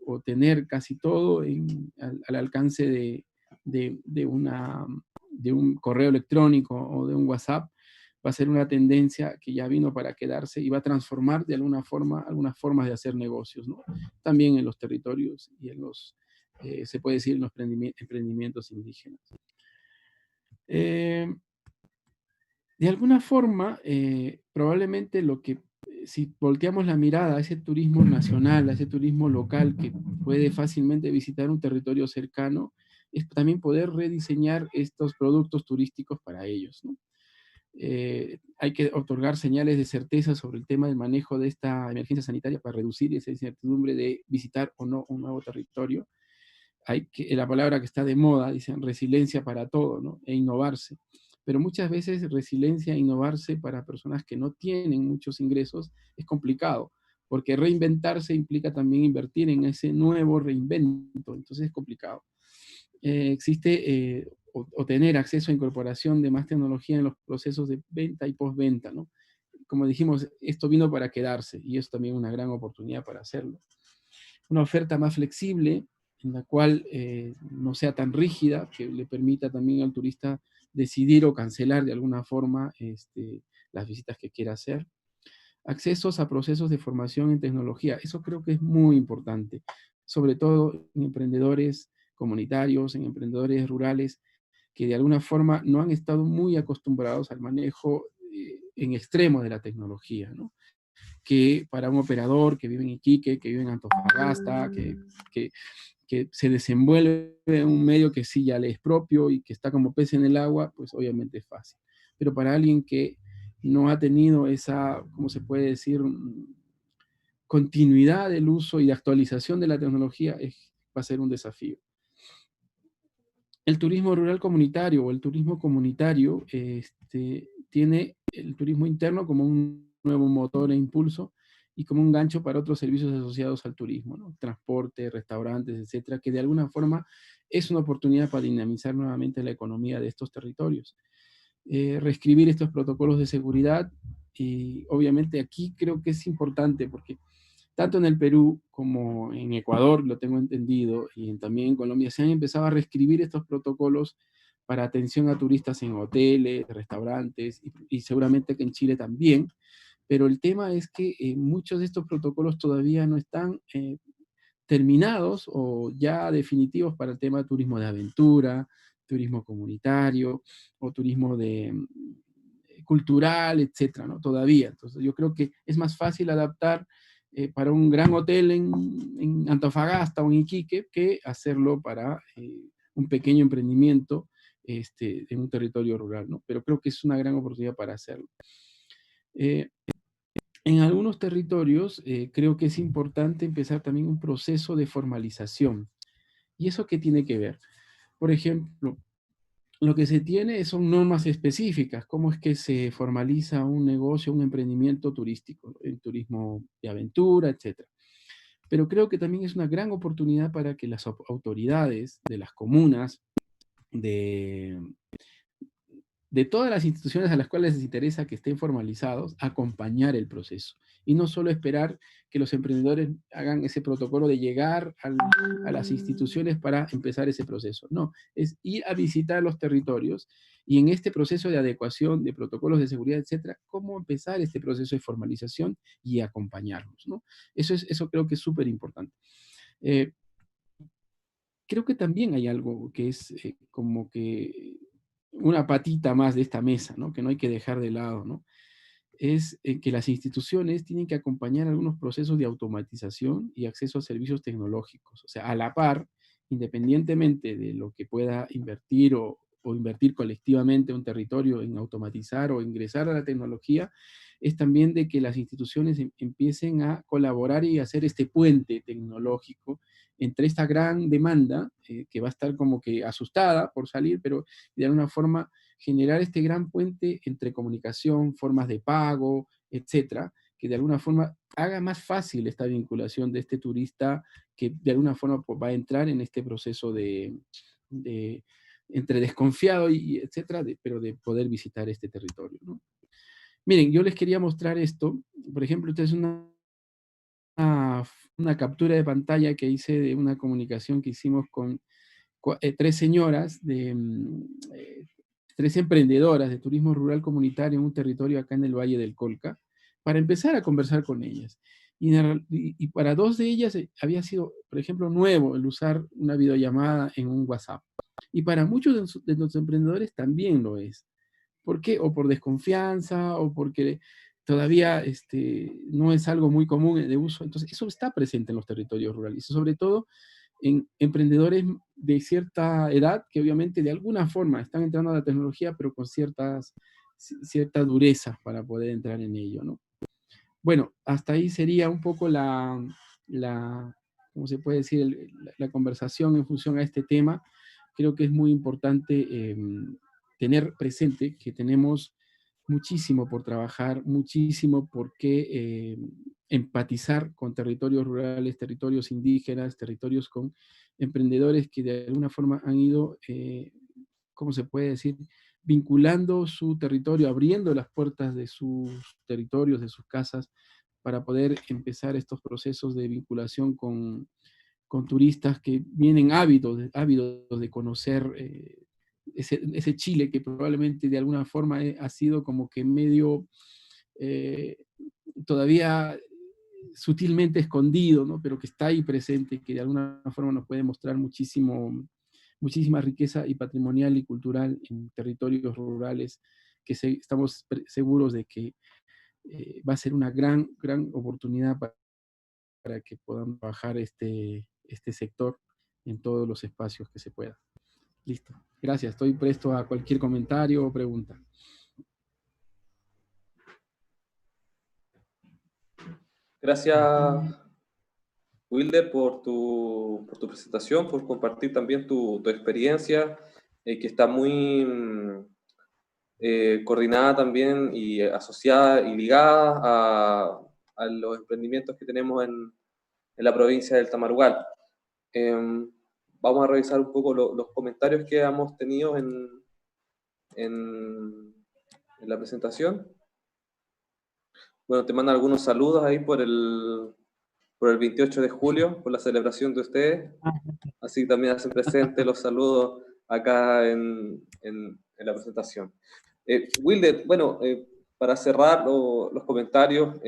o tener casi todo al alcance de un correo electrónico o de un WhatsApp, va a ser una tendencia que ya vino para quedarse y va a transformar de alguna forma algunas formas de hacer negocios, ¿no? También en los territorios y se puede decir, en los emprendimientos indígenas. De alguna forma, probablemente si volteamos la mirada a ese turismo nacional, a ese turismo local que puede fácilmente visitar un territorio cercano, es también poder rediseñar estos productos turísticos para ellos, ¿no? Hay que otorgar señales de certeza sobre el tema del manejo de esta emergencia sanitaria para reducir esa incertidumbre de visitar o no un nuevo territorio. La palabra que está de moda, dicen resiliencia para todo, ¿no? E innovarse. Pero muchas veces resiliencia e innovarse para personas que no tienen muchos ingresos es complicado, porque reinventarse implica también invertir en ese nuevo reinvento, entonces es complicado. Existe o tener acceso a incorporación de más tecnología en los procesos de venta y postventa, ¿no? Como dijimos, esto vino para quedarse y es también una gran oportunidad para hacerlo. Una oferta más flexible, en la cual no sea tan rígida, que le permita también al turista decidir o cancelar de alguna forma las visitas que quiera hacer. Accesos a procesos de formación en tecnología, eso creo que es muy importante, sobre todo en emprendedores comunitarios, en emprendedores rurales, que de alguna forma no han estado muy acostumbrados al manejo en extremo de la tecnología, ¿no? Que para un operador que vive en Iquique, que vive en Antofagasta, que se desenvuelve en un medio que sí ya le es propio y que está como pez en el agua, pues obviamente es fácil. Pero para alguien que no ha tenido esa, ¿cómo se puede decir?, continuidad del uso y de actualización de la tecnología, va a ser un desafío. El turismo rural comunitario o el turismo comunitario tiene el turismo interno como un nuevo motor e impulso y como un gancho para otros servicios asociados al turismo, ¿no? Transporte, restaurantes, etcétera, que de alguna forma es una oportunidad para dinamizar nuevamente la economía de estos territorios. Reescribir estos protocolos de seguridad, y obviamente aquí creo que es importante porque tanto en el Perú como en Ecuador, lo tengo entendido, y también en Colombia, se han empezado a reescribir estos protocolos para atención a turistas en hoteles, restaurantes, y seguramente que en Chile también, pero el tema es que muchos de estos protocolos todavía no están terminados o ya definitivos para el tema de turismo de aventura, turismo comunitario o turismo cultural, etcétera, ¿no? Todavía. Entonces yo creo que es más fácil adaptar para un gran hotel en Antofagasta o en Iquique que hacerlo para un pequeño emprendimiento en un territorio rural, ¿no? Pero creo que es una gran oportunidad para hacerlo. En algunos territorios creo que es importante empezar también un proceso de formalización. ¿Y eso qué tiene que ver? Por ejemplo, lo que se tiene son normas específicas, cómo es que se formaliza un negocio, un emprendimiento turístico, el turismo de aventura, etc. Pero creo que también es una gran oportunidad para que las autoridades de las comunas, de todas las instituciones a las cuales les interesa que estén formalizados, acompañar el proceso. Y no solo esperar que los emprendedores hagan ese protocolo de llegar a las instituciones para empezar ese proceso. No, es ir a visitar los territorios y en este proceso de adecuación de protocolos de seguridad, etcétera, cómo empezar este proceso de formalización y acompañarlos, ¿no? Eso creo que es súper importante. Creo que también hay algo que es como que una patita más de esta mesa, ¿no? Que no hay que dejar de lado, ¿no? Es que las instituciones tienen que acompañar algunos procesos de automatización y acceso a servicios tecnológicos. O sea, a la par, independientemente de lo que pueda invertir o o invertir colectivamente un territorio en automatizar o ingresar a la tecnología, es también de que las instituciones empiecen a colaborar y hacer este puente tecnológico entre esta gran demanda, que va a estar como que asustada por salir, pero de alguna forma generar este gran puente entre comunicación, formas de pago, etcétera, que de alguna forma haga más fácil esta vinculación de este turista que de alguna forma pues, va a entrar en este proceso de entre desconfiado y etcétera, pero de poder visitar este territorio, ¿no? Miren, yo les quería mostrar esto. Por ejemplo, esta es una captura de pantalla que hice de una comunicación que hicimos con tres señoras, tres emprendedoras de turismo rural comunitario en un territorio acá en el Valle del Colca, para empezar a conversar con ellas. Y para dos de ellas había sido, por ejemplo, nuevo el usar una videollamada en un WhatsApp. Y para muchos de los emprendedores también lo es. ¿Por qué? O por desconfianza, o porque todavía no es algo muy común de uso. Entonces, eso está presente en los territorios rurales, sobre todo en emprendedores de cierta edad que obviamente de alguna forma están entrando a la tecnología, pero con cierta dureza para poder entrar en ello, ¿no? Bueno, hasta ahí sería un poco ¿cómo se puede decir? La conversación en función a este tema. Creo que es muy importante tener presente que tenemos muchísimo por trabajar, muchísimo por qué empatizar con territorios rurales, territorios indígenas, territorios con emprendedores que de alguna forma han ido, ¿cómo se puede decir?, vinculando su territorio, abriendo las puertas de sus territorios, de sus casas, para poder empezar estos procesos de vinculación con turistas que vienen ávidos de conocer ese Chile que probablemente de alguna forma ha sido como que medio todavía sutilmente escondido, ¿no? Pero que está ahí presente, que de alguna forma nos puede mostrar muchísima riqueza y patrimonial y cultural en territorios rurales, que estamos seguros de que va a ser una gran oportunidad para que podamos trabajar este sector en todos los espacios que se pueda. Listo. Gracias. Estoy presto a cualquier comentario o pregunta. Gracias, Wilder, por tu presentación, por compartir también tu experiencia, que está muy coordinada también y asociada y ligada a los emprendimientos que tenemos en la provincia del Tamarugal. Vamos a revisar un poco los comentarios que hemos tenido en la presentación. Bueno, te mandan algunos saludos ahí por el 28 de julio, por la celebración de ustedes. Así que también hacen presente los saludos acá en la presentación. Wilder, bueno, para cerrar los comentarios,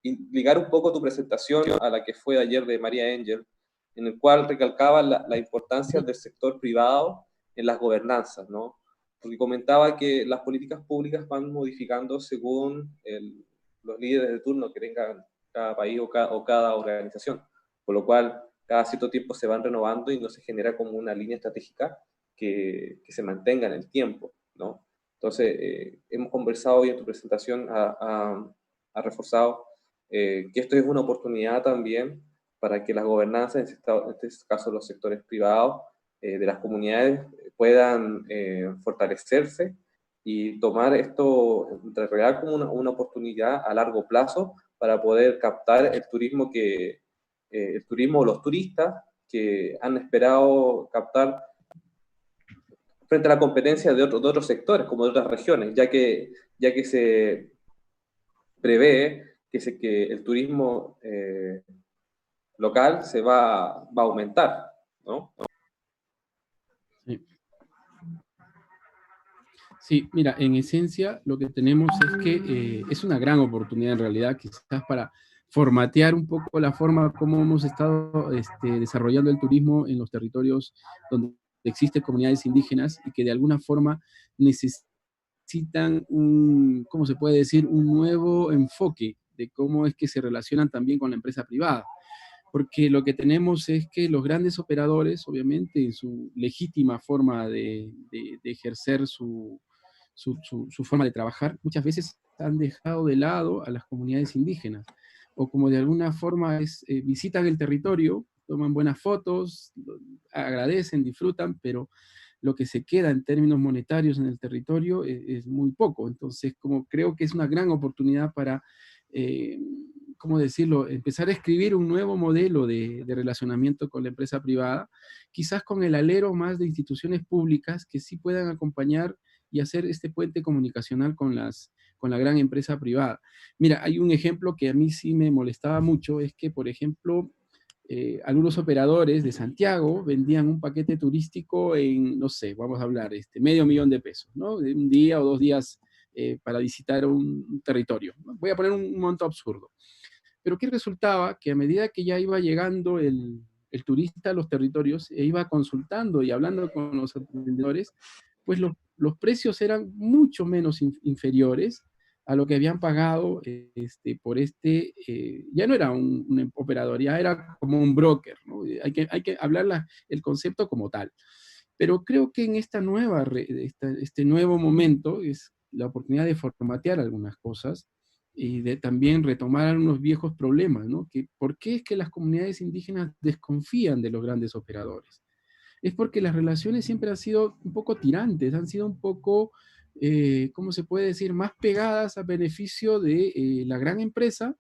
ligar un poco tu presentación a la que fue ayer de María Engel, en el cual recalcaba la importancia del sector privado en las gobernanzas, ¿no? Porque comentaba que las políticas públicas van modificando según los líderes de turno que tengan cada país o cada organización, por lo cual cada cierto tiempo se van renovando y no se genera como una línea estratégica que se mantenga en el tiempo, ¿no? Entonces, hemos conversado hoy en tu presentación, ha reforzado que esto es una oportunidad también para que las gobernanzas, en este caso los sectores privados de las comunidades, puedan fortalecerse y tomar esto en realidad como una oportunidad a largo plazo para poder captar el turismo o los turistas que han esperado captar frente a la competencia de otros sectores, como de otras regiones, ya que se prevé que el turismo local se va a aumentar, ¿no? Sí. Sí, mira, en esencia lo que tenemos es que es una gran oportunidad en realidad, quizás para formatear un poco la forma como hemos estado desarrollando el turismo en los territorios donde existen comunidades indígenas y que de alguna forma necesitan ¿cómo se puede decir? Un nuevo enfoque de cómo es que se relacionan también con la empresa privada. porque lo que tenemos es que los grandes operadores, obviamente, en su legítima forma de ejercer su forma de trabajar, muchas veces han dejado de lado a las comunidades indígenas, o como de alguna forma visitan el territorio, toman buenas fotos, agradecen, disfrutan, pero lo que se queda en términos monetarios en el territorio es muy poco. Entonces, como creo que es una gran oportunidad para, eh, ¿cómo decirlo?, empezar a escribir un nuevo modelo de relacionamiento con la empresa privada, quizás con el alero más de instituciones públicas que sí puedan acompañar y hacer este puente comunicacional con la gran empresa privada. Mira, hay un ejemplo que a mí sí me molestaba mucho, es que, por ejemplo, algunos operadores de Santiago vendían un paquete turístico en, no sé, vamos a hablar, $500,000, ¿no? De un día o 2 días para visitar un territorio, ¿no? Voy a poner un monto absurdo. Pero ¿qué resultaba? Que a medida que ya iba llegando el turista a los territorios e iba consultando y hablando con los emprendedores, pues los precios eran mucho menos inferiores a lo que habían pagado por ya no era un operador, ya era como un broker, ¿no? Hay que hablar el concepto como tal. Pero creo que en este nuevo momento es la oportunidad de formatear algunas cosas y de también retomar algunos viejos problemas, ¿no? ¿Por qué es que las comunidades indígenas desconfían de los grandes operadores? Es porque las relaciones siempre han sido un poco tirantes, han sido un poco, ¿cómo se puede decir?, más pegadas a beneficio de la gran empresa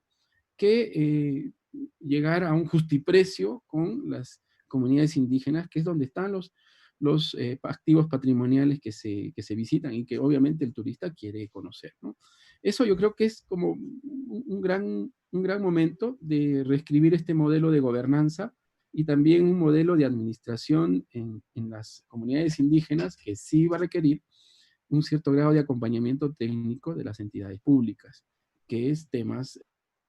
que llegar a un justiprecio con las comunidades indígenas, que es donde están los activos patrimoniales que se visitan y que obviamente el turista quiere conocer, ¿no? Eso yo creo que es como un gran momento de reescribir este modelo de gobernanza y también un modelo de administración en las comunidades indígenas que sí va a requerir un cierto grado de acompañamiento técnico de las entidades públicas, que es temas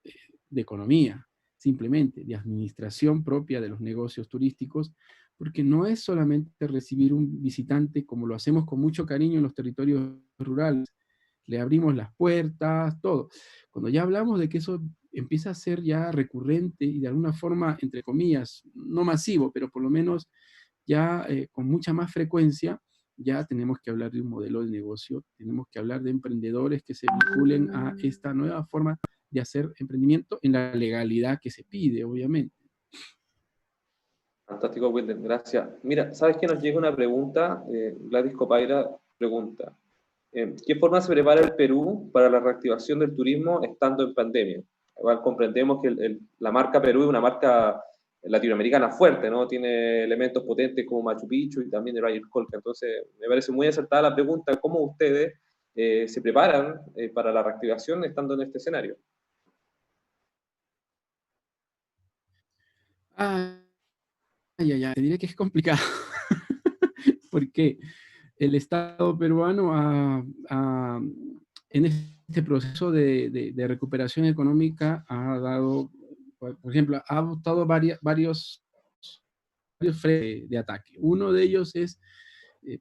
eh, de economía, simplemente, de administración propia de los negocios turísticos, porque no es solamente recibir un visitante como lo hacemos con mucho cariño en los territorios rurales, le abrimos las puertas, todo. Cuando ya hablamos de que eso empieza a ser ya recurrente y de alguna forma, entre comillas, no masivo, pero por lo menos ya con mucha más frecuencia, ya tenemos que hablar de un modelo de negocio, tenemos que hablar de emprendedores que se vinculen a esta nueva forma de hacer emprendimiento en la legalidad que se pide, obviamente. Fantástico, Wilder, gracias. Mira, ¿sabes que nos llega una pregunta? Gladys Copaira pregunta, ¿qué forma se prepara el Perú para la reactivación del turismo estando en pandemia? Igual comprendemos que la marca Perú es una marca latinoamericana fuerte, ¿no? Tiene elementos potentes como Machu Picchu y también el Valle del Colca. Entonces, me parece muy acertada la pregunta, ¿cómo ustedes se preparan para la reactivación estando en este escenario? Te diré que es complicado, porque el Estado peruano en este proceso de recuperación económica ha dado, por ejemplo, ha adoptado varios frentes de ataque. Uno de ellos es,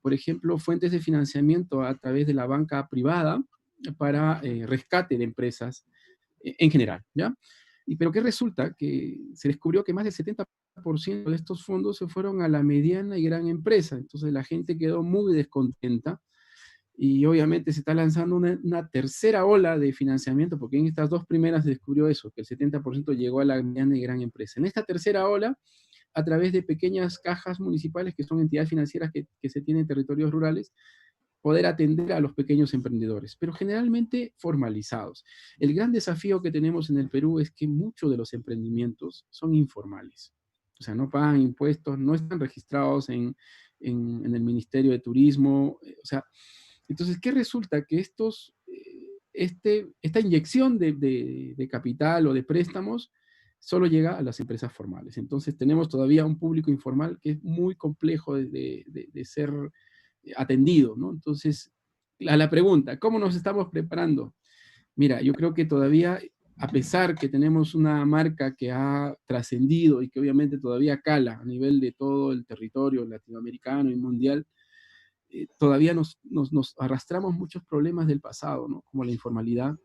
por ejemplo, fuentes de financiamiento a través de la banca privada para rescate de empresas en general, ¿ya? Pero ¿qué resulta? Que se descubrió que más del 70% de estos fondos se fueron a la mediana y gran empresa. Entonces la gente quedó muy descontenta y obviamente se está lanzando una tercera ola de financiamiento, porque en estas dos primeras se descubrió eso, que el 70% llegó a la mediana y gran empresa. En esta tercera ola, a través de pequeñas cajas municipales, que son entidades financieras que se tienen en territorios rurales, poder atender a los pequeños emprendedores, pero generalmente formalizados. El gran desafío que tenemos en el Perú es que muchos de los emprendimientos son informales. O sea, no pagan impuestos, no están registrados en el Ministerio de Turismo. O sea, entonces, ¿qué resulta? Que esta inyección de capital o de préstamos solo llega a las empresas formales. Entonces, tenemos todavía un público informal que es muy complejo de ser atendido, ¿no? Entonces, a la pregunta, ¿cómo nos estamos preparando? Mira, yo creo que todavía, a pesar que tenemos una marca que ha trascendido y que obviamente todavía cala a nivel de todo el territorio latinoamericano y mundial, todavía nos arrastramos muchos problemas del pasado, ¿no? Como la informalidad,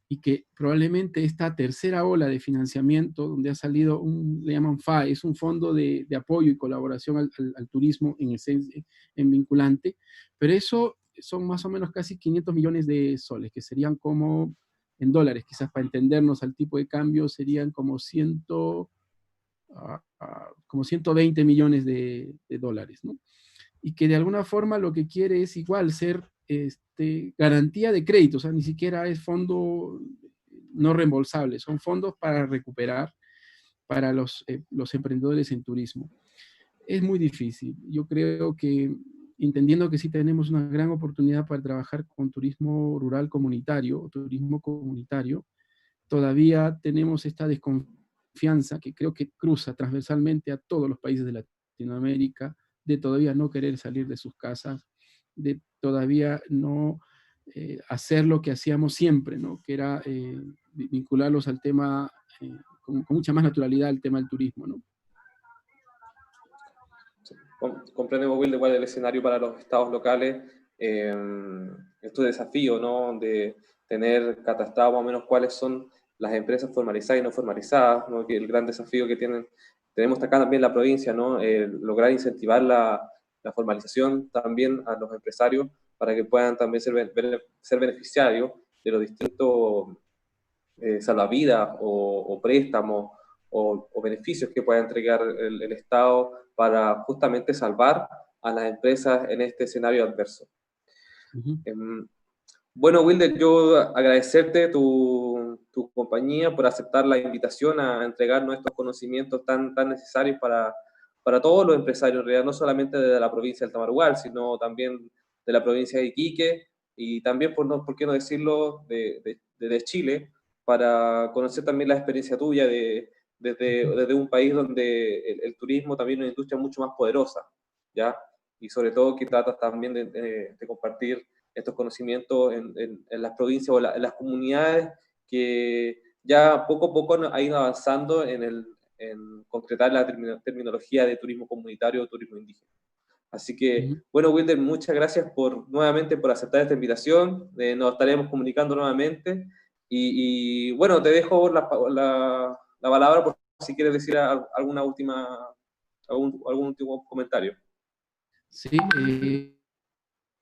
y que probablemente esta tercera ola de financiamiento, donde ha salido le llaman FAE, es un fondo de apoyo y colaboración al turismo en esencia, en vinculante, pero eso son más o menos casi 500 millones de soles, que serían como, en dólares, quizás para entendernos al tipo de cambio, serían como como 120 millones de dólares, ¿no? Y que de alguna forma lo que quiere es igual ser garantía de crédito, o sea, ni siquiera es fondo no reembolsable, son fondos para recuperar para los emprendedores en turismo. Es muy difícil. Yo creo que, entendiendo que sí tenemos una gran oportunidad para trabajar con turismo rural comunitario, turismo comunitario, todavía tenemos esta desconfianza que creo que cruza transversalmente a todos los países de Latinoamérica, de todavía no querer salir de sus casas, de todavía no hacer lo que hacíamos siempre, ¿no? Que era vincularlos al tema, con mucha más naturalidad al tema del turismo, ¿no? Comprendemos, Will, de cuál es el escenario para los estados locales, este desafío, ¿no? De tener catastrado más o menos cuáles son las empresas formalizadas y no formalizadas, ¿no? Que el gran desafío que tenemos acá también en la provincia, ¿no? Lograr incentivar la formalización también a los empresarios para que puedan también ser beneficiarios de los distintos salvavidas o préstamos o beneficios que pueda entregar el Estado para justamente salvar a las empresas en este escenario adverso. Uh-huh. Bueno, Wilder, yo agradecerte tu compañía por aceptar la invitación a entregarnos estos conocimientos tan necesarios para todos los empresarios, en realidad, no solamente de la provincia del Tamarugal, sino también de la provincia de Iquique y también, por qué no decirlo, de Chile, para conocer también la experiencia tuya desde un país donde el turismo también es una industria mucho más poderosa, ¿ya? Y sobre todo que tratas también de compartir estos conocimientos en las provincias o en las comunidades que ya poco a poco han ido avanzando en concretar la terminología de turismo comunitario o turismo indígena. Así que, bueno, Wilder, muchas gracias nuevamente por aceptar esta invitación. Nos estaremos comunicando nuevamente. Y bueno, te dejo la palabra por si quieres decir algún último comentario. Sí,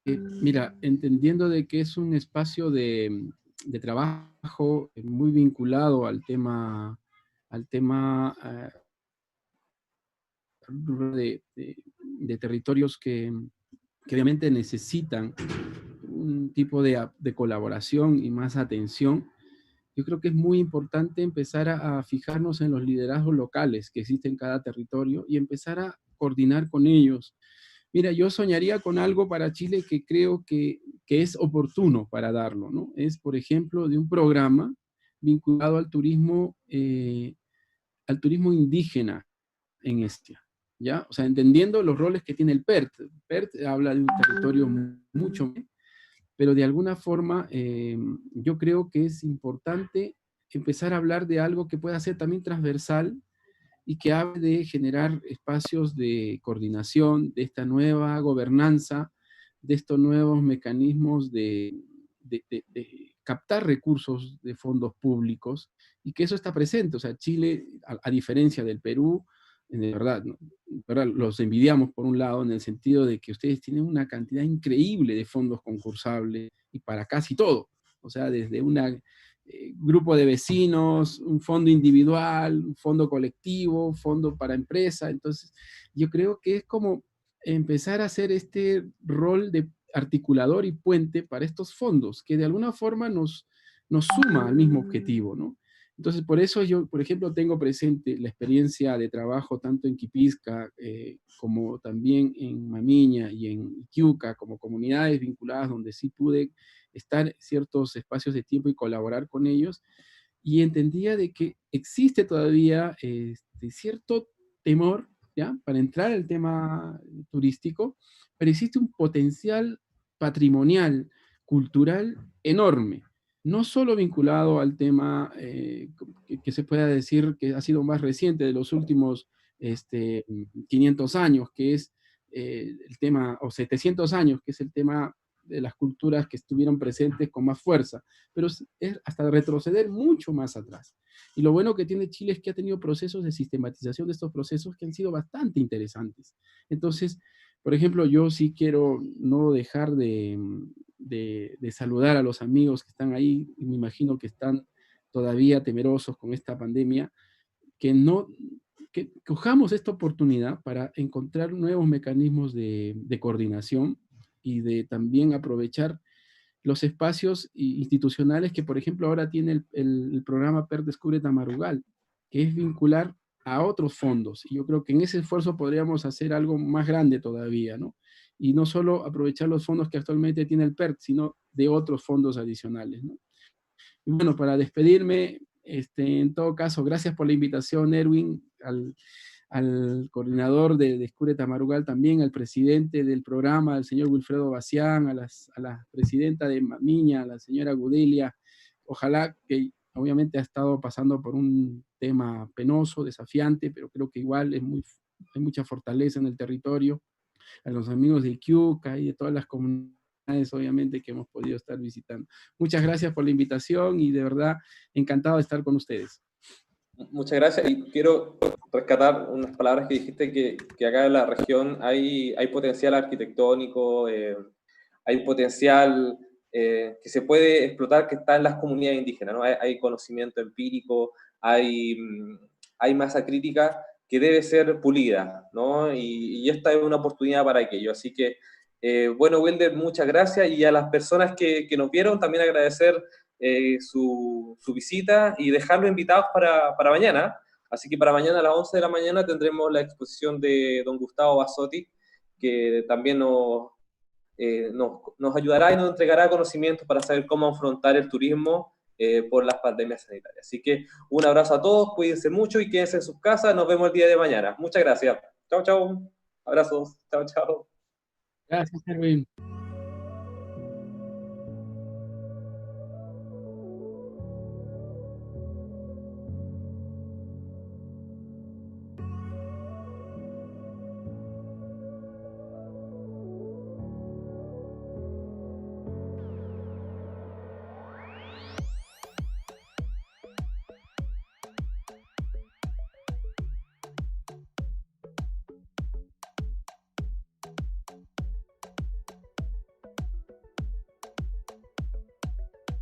mira, entendiendo de que es un espacio de trabajo muy vinculado al tema de territorios que obviamente necesitan un tipo de colaboración y más atención, yo creo que es muy importante empezar a fijarnos en los liderazgos locales que existen en cada territorio y empezar a coordinar con ellos. Mira, yo soñaría con algo para Chile que creo que es oportuno para darlo, ¿no? Es, por ejemplo, de un programa vinculado al turismo indígena en Estia, ¿ya? O sea, entendiendo los roles que tiene el PERT. PERT habla de un territorio mucho más, pero de alguna forma yo creo que es importante empezar a hablar de algo que pueda ser también transversal y que hable de generar espacios de coordinación, de esta nueva gobernanza, de estos nuevos mecanismos de captar recursos de fondos públicos, y que eso está presente. O sea, Chile, a diferencia del Perú, de verdad, ¿no? Los envidiamos por un lado en el sentido de que ustedes tienen una cantidad increíble de fondos concursables y para casi todo. O sea, desde un grupo de vecinos, un fondo individual, un fondo colectivo, un fondo para empresa. Entonces, yo creo que es como empezar a hacer este rol de articulador y puente para estos fondos, que de alguna forma nos suma al mismo objetivo, ¿no? Entonces, por eso yo, por ejemplo, tengo presente la experiencia de trabajo tanto en Quipisca como también en Mamiña y en Iquiuca, como comunidades vinculadas donde sí pude estar en ciertos espacios de tiempo y colaborar con ellos, y entendía de que existe todavía cierto temor, ¿ya?, para entrar al tema turístico, pero existe un potencial patrimonial, cultural enorme, no solo vinculado al tema que se pueda decir que ha sido más reciente de los últimos 500 años, que es el tema, o 700 años, que es el tema de las culturas que estuvieron presentes con más fuerza, pero es hasta retroceder mucho más atrás. Y lo bueno que tiene Chile es que ha tenido procesos de sistematización de estos procesos que han sido bastante interesantes. Entonces, por ejemplo, yo sí quiero no dejar de saludar a los amigos que están ahí, y me imagino que están todavía temerosos con esta pandemia, que cojamos esta oportunidad para encontrar nuevos mecanismos de coordinación y de también aprovechar los espacios institucionales que, por ejemplo, ahora tiene el programa PER Descubre Tamarugal, que es vincular a otros fondos. Y yo creo que en ese esfuerzo podríamos hacer algo más grande todavía, ¿no? Y no solo aprovechar los fondos que actualmente tiene el PER, sino de otros fondos adicionales, ¿no? Y bueno, para despedirme, en todo caso, gracias por la invitación, Erwin, al coordinador de Descubre Tamarugal también, al presidente del programa, al señor Wilfredo Bacián, a la presidenta de Mamiña, a la señora Gudelia. Ojalá que obviamente ha estado pasando por un tema penoso, desafiante, pero creo que igual hay mucha fortaleza en el territorio. A los amigos de Iquiuca y de todas las comunidades, obviamente, que hemos podido estar visitando. Muchas gracias por la invitación y de verdad encantado de estar con ustedes. Muchas gracias, y quiero rescatar unas palabras que dijiste, que acá en la región hay potencial arquitectónico, hay potencial que se puede explotar, que está en las comunidades indígenas, ¿no? Hay conocimiento empírico, hay masa crítica que debe ser pulida, ¿no? Y esta es una oportunidad para aquello. Así que, bueno, Wilder, muchas gracias, y a las personas que nos vieron también agradecer su visita y dejarlos invitados para mañana. Así que para mañana a las 11 de la mañana tendremos la exposición de don Gustavo Basotti, que también nos ayudará y nos entregará conocimientos para saber cómo afrontar el turismo por las pandemias sanitarias. Así que un abrazo a todos, cuídense mucho y quédense en sus casas. Nos vemos el día de mañana. Muchas gracias. Chao, chao. Abrazos. Chao, chao. Gracias, Erwin.